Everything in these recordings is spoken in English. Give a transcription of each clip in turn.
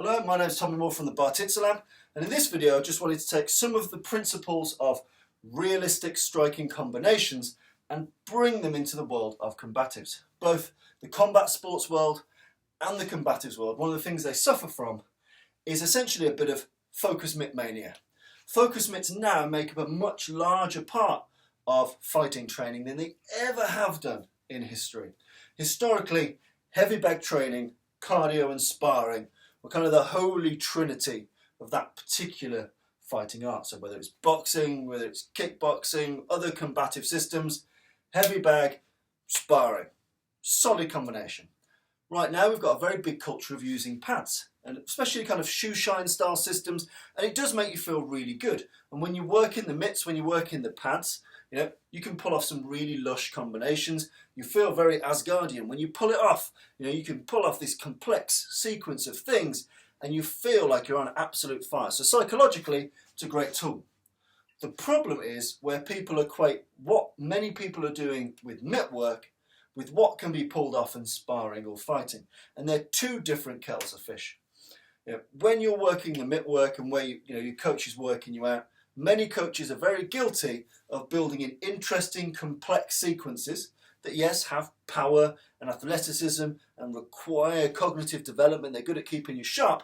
Hello, my name is Tommy Moore from the Bartitsu Lab, and in this video I just wanted to take some of the principles of realistic striking combinations and bring them into the world of combatives. Both the combat sports world and the combatives world, one of the things they suffer from is essentially a bit of focus mitt mania. Focus mitts now make up a much larger part of fighting training than they ever have done in history. Historically, heavy bag training, cardio and sparring were kind of the holy trinity of that particular fighting art. So whether it's boxing, whether it's kickboxing, other combative systems, heavy bag, sparring, solid combination. Right now we've got a very big culture of using pads, and especially kind of shoe shine style systems, and it does make you feel really good. And when you work in the mitts, when you work in the pads, you can pull off some really lush combinations. You feel very Asgardian. When you pull it off, you can pull off this complex sequence of things and you feel like you're on absolute fire. So psychologically, it's a great tool. The problem is where people equate what many people are doing with mitt work with what can be pulled off in sparring or fighting. And they're two different kettles of fish. When you're working the mitt work and where your coach is working you out, many coaches are very guilty of building in interesting, complex sequences that, yes, have power and athleticism and require cognitive development. They're good at keeping you sharp,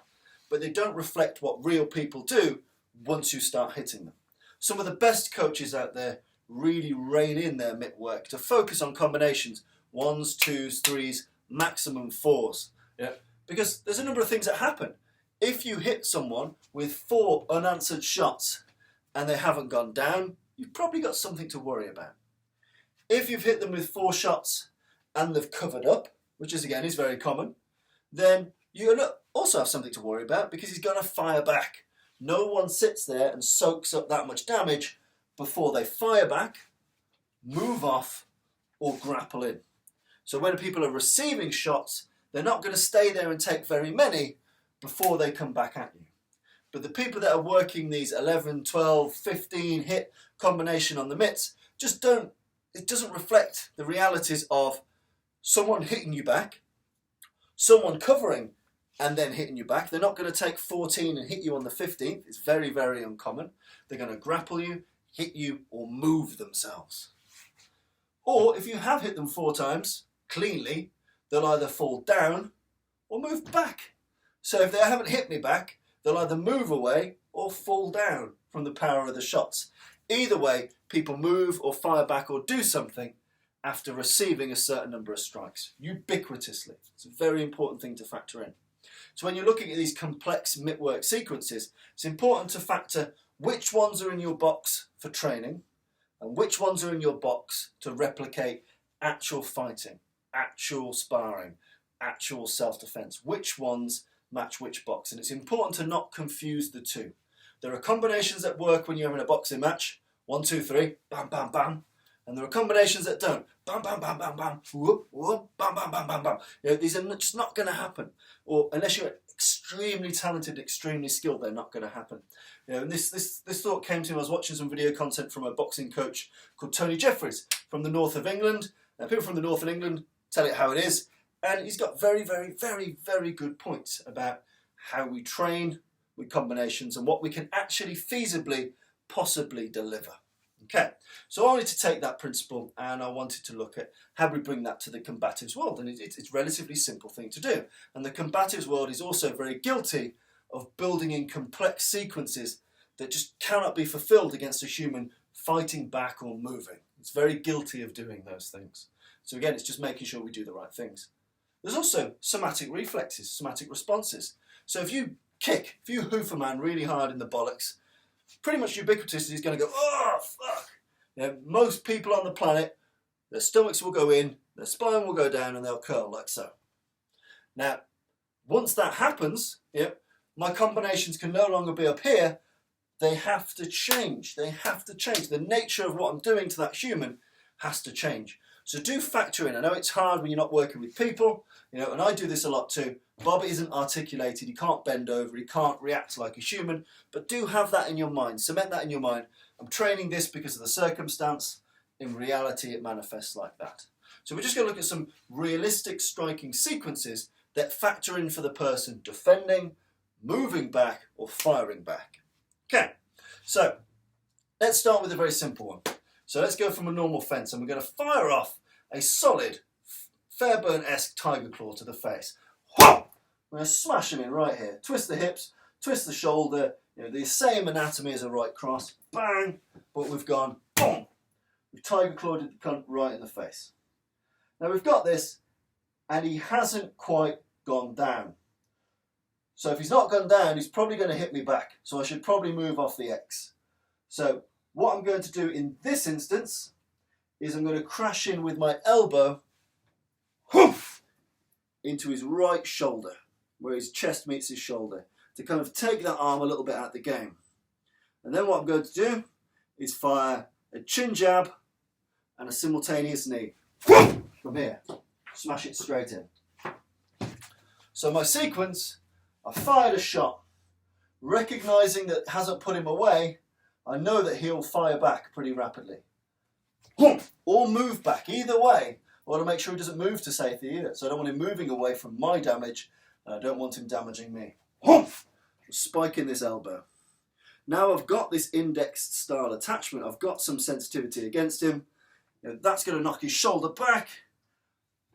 but they don't reflect what real people do once you start hitting them. Some of the best coaches out there really rein in their mitt work to focus on combinations, 1s, 2s, 3s, maximum 4s. Because there's a number of things that happen. If you hit someone with 4 unanswered shots and they haven't gone down, you've probably got something to worry about. If you've hit them with 4 shots and they've covered up, which is again is very common, then you also have something to worry about because he's going to fire back. No one sits there and soaks up that much damage before they fire back, move off, or grapple in. So when people are receiving shots, they're not going to stay there and take very many before they come back at you. But the people that are working these 11, 12, 15 hit combination on the mitts it doesn't reflect the realities of someone hitting you back, someone covering and then hitting you back. They're not going to take 14 and hit you on the 15th. It's very, very uncommon. They're going to grapple you, hit you, or move themselves. Or if you have hit them 4 times cleanly, they'll either fall down or move back. So if they haven't hit me back, they'll either move away or fall down from the power of the shots. Either way, people move or fire back or do something after receiving a certain number of strikes, ubiquitously. It's a very important thing to factor in. So when you're looking at these complex mitt work sequences, it's important to factor which ones are in your box for training and which ones are in your box to replicate actual fighting, actual sparring, actual self-defense. Which ones match which box, and it's important to not confuse the two. There are combinations that work when you're in a boxing match, 1, 2, 3, bam, bam, bam, and there are combinations that don't, bam, bam, bam, bam, bam, whoop, whoop, bam, bam, bam, bam, bam. These are just not going to happen, or unless you're extremely talented, extremely skilled, they're not going to happen. And this thought came to me. I was watching some video content from a boxing coach called Tony Jeffries from the north of England. Now, people from the north of England tell it how it is. And he's got very, very, very, very good points about how we train with combinations and what we can actually feasibly, possibly deliver. Okay, so I wanted to take that principle and I wanted to look at how we bring that to the combatives world. And it's a relatively simple thing to do. And the combatives world is also very guilty of building in complex sequences that just cannot be fulfilled against a human fighting back or moving. It's very guilty of doing those things. So again, it's just making sure we do the right things. There's also somatic reflexes, somatic responses. So if you hoof a man really hard in the bollocks, pretty much ubiquitous, he's going to go, oh, fuck. Most people on the planet, their stomachs will go in, their spine will go down, and they'll curl like so. Now, once that happens, my combinations can no longer be up here. They have to change. They have to change. The nature of what I'm doing to that human has to change. So do factor in. I know it's hard when you're not working with people, and I do this a lot too. Bob isn't articulated, he can't bend over, he can't react like a human, but do have that in your mind, cement that in your mind. I'm training this because of the circumstance. In reality, it manifests like that. So we're just going to look at some realistic striking sequences that factor in for the person defending, moving back or firing back. Okay, so let's start with a very simple one. So let's go from a normal fence and we're going to fire off a solid Fairbairn-esque tiger claw to the face. I'm going to smash him in right here. Twist the hips, twist the shoulder, the same anatomy as a right cross. Bang! But we've gone, boom! We've tiger clawed the cunt right in the face. Now we've got this, and he hasn't quite gone down. So if he's not gone down, he's probably going to hit me back. So I should probably move off the X. So what I'm going to do in this instance is I'm going to crash in with my elbow into his right shoulder, where his chest meets his shoulder, to kind of take that arm a little bit out of the game. And then what I'm going to do is fire a chin jab and a simultaneous knee from here. Smash it straight in. So my sequence, I fired a shot, recognising that it hasn't put him away. I know that he'll fire back pretty rapidly. Or move back. Either way, I want to make sure he doesn't move to safety either. So I don't want him moving away from my damage, and I don't want him damaging me. Spike in this elbow. Now I've got this indexed style attachment. I've got some sensitivity against him. That's going to knock his shoulder back.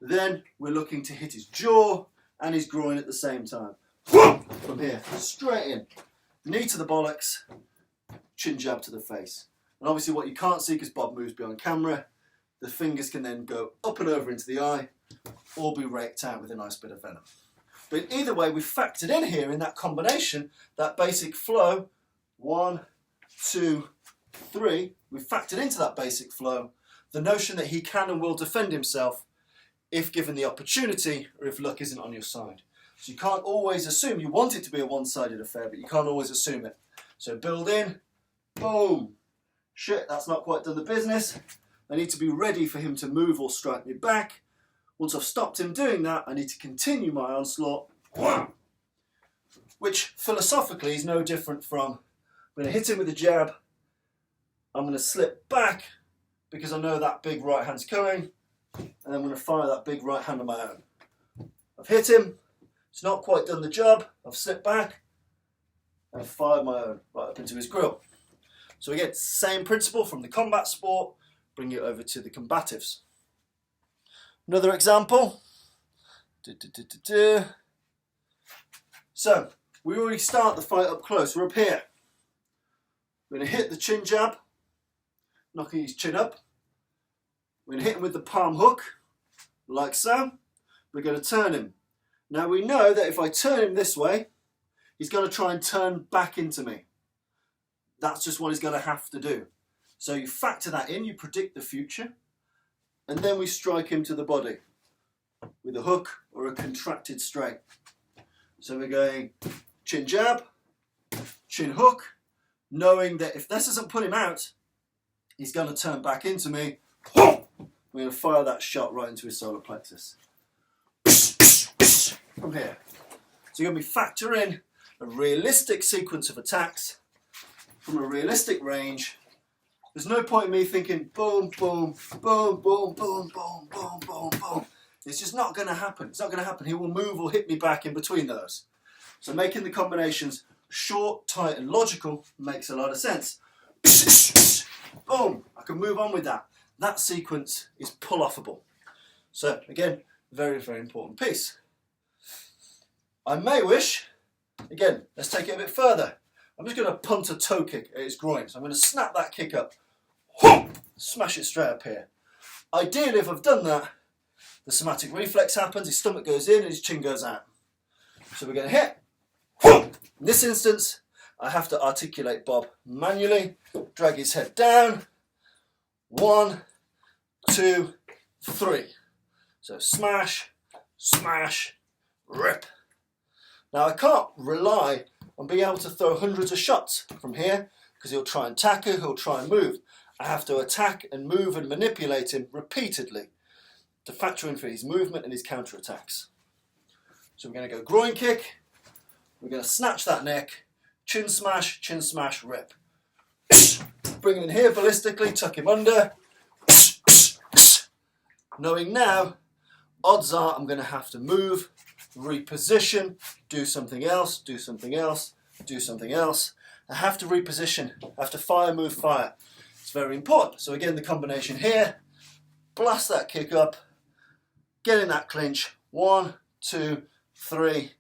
Then we're looking to hit his jaw and his groin at the same time. From here, straight in. Knee to the bollocks, chin jab to the face. And obviously what you can't see, because Bob moves behind camera, the fingers can then go up and over into the eye, or be raked out with a nice bit of venom. But either way, we've factored in here in that combination, that basic flow, 1, 2, 3, we've factored into that basic flow the notion that he can and will defend himself if given the opportunity, or if luck isn't on your side. So you can't always assume, you want it to be a one-sided affair, but you can't always assume it. So build in, boom, shit, that's not quite done the business. I need to be ready for him to move or strike me back. Once I've stopped him doing that, I need to continue my onslaught, which philosophically is no different from, I'm going to hit him with a jab, I'm going to slip back because I know that big right hand's coming, and then I'm going to fire that big right hand on my own. I've hit him, it's not quite done the job, I've slipped back, and I've fired my own right up into his grill. So we get the same principle from the combat sport, bring it over to the combatives. Another example. So, we already start the fight up close. We're up here. We're going to hit the chin jab, knocking his chin up. We're going to hit him with the palm hook, like so. We're going to turn him. Now we know that if I turn him this way, he's going to try and turn back into me. That's just what he's going to have to do. So you factor that in, you predict the future, and then we strike him to the body with a hook or a contracted straight. So we're going chin jab, chin hook, knowing that if this doesn't put him out, he's going to turn back into me. We're going to fire that shot right into his solar plexus. From here. So you're going to be factoring a realistic sequence of attacks from a realistic range. There's no point in me thinking boom, boom, boom, boom, boom, boom, boom, boom, boom. It's just not going to happen. It's not going to happen. He will move or hit me back in between those. So making the combinations short, tight and logical makes a lot of sense. Boom, I can move on with that. That sequence is pull-offable. So again, very, very important piece. I may wish, again, let's take it a bit further. I'm just going to punt a toe kick at his groin. So I'm going to snap that kick up, smash it straight up here. Ideally, if I've done that, the somatic reflex happens, his stomach goes in and his chin goes out. So we're going to hit. In this instance, I have to articulate Bob manually, drag his head down. 1, 2, 3. So smash, smash, rip. Now I can't rely on being able to throw hundreds of shots from here, because he'll try and tackle, he'll try and move. I have to attack and move and manipulate him repeatedly to factor in for his movement and his counter-attacks. So we're going to go groin kick, we're going to snatch that neck, chin smash, rip. Bring him in here ballistically, tuck him under. Knowing now, odds are I'm going to have to move reposition, do something else, do something else, do something else. I have to reposition, I have to fire, move, fire. It's very important. So again, the combination here, blast that kick up, get in that clinch, 1, 2, 3.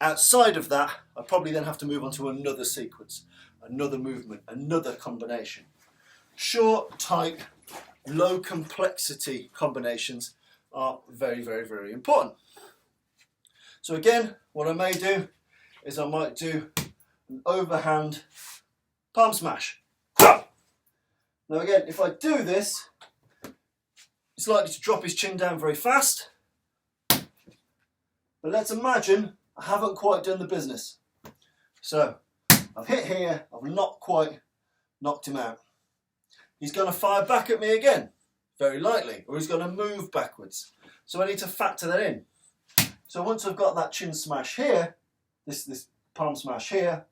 Outside of that, I probably then have to move on to another sequence, another movement, another combination. Short, tight, low complexity combinations are very, very, very important. So again, what I may do is I might do an overhand palm smash. Now again, if I do this, it's likely to drop his chin down very fast. But let's imagine I haven't quite done the business. So I've hit here, I've not quite knocked him out. He's going to fire back at me again, very lightly, or he's going to move backwards. So I need to factor that in. So once I've got that chin smash here, this palm smash here,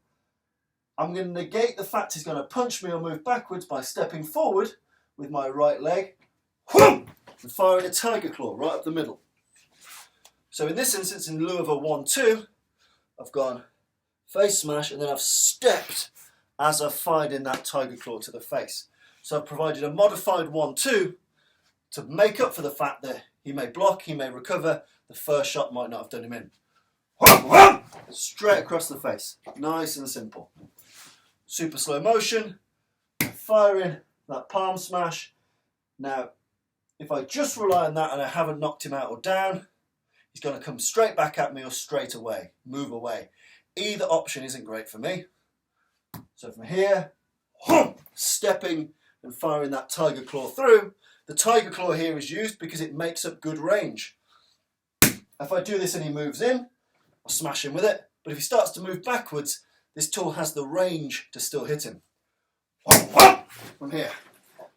I'm going to negate the fact he's going to punch me or move backwards by stepping forward with my right leg, whoom, and firing a tiger claw right up the middle. So in this instance, in lieu of a 1-2, I've gone face smash and then I've stepped as I've fired in that tiger claw to the face. So I've provided a modified 1-2 to make up for the fact that he may block, he may recover, the first shot might not have done him in. Straight across the face, nice and simple. Super slow motion, firing that palm smash. Now, if I just rely on that and I haven't knocked him out or down, he's going to come straight back at me or straight away, move away. Either option isn't great for me. So from here, stepping and firing that tiger claw through. The tiger claw here is used because it makes up good range. If I do this and he moves in, I'll smash him with it. But if he starts to move backwards, this tool has the range to still hit him. From here,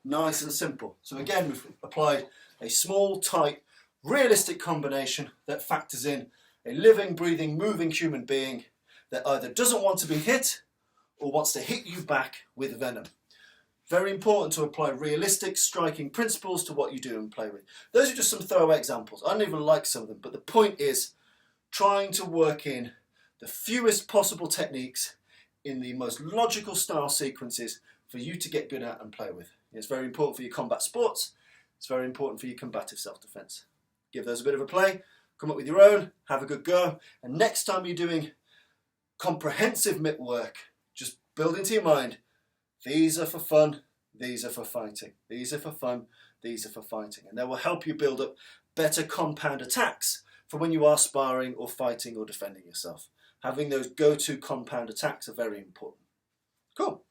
nice and simple. So again, we've applied a small, tight, realistic combination that factors in a living, breathing, moving human being that either doesn't want to be hit or wants to hit you back with venom. Very important to apply realistic striking principles to what you do and play with. Those are just some throwaway examples. I don't even like some of them, but the point is trying to work in the fewest possible techniques in the most logical style sequences for you to get good at and play with. It's very important for your combat sports. It's very important for your combative self-defense. Give those a bit of a play, come up with your own, have a good go, and next time you're doing comprehensive mitt work, just build into your mind, these are for fun, these are for fighting. These are for fun, these are for fighting. And they will help you build up better compound attacks for when you are sparring or fighting or defending yourself. Having those go-to compound attacks are very important. Cool.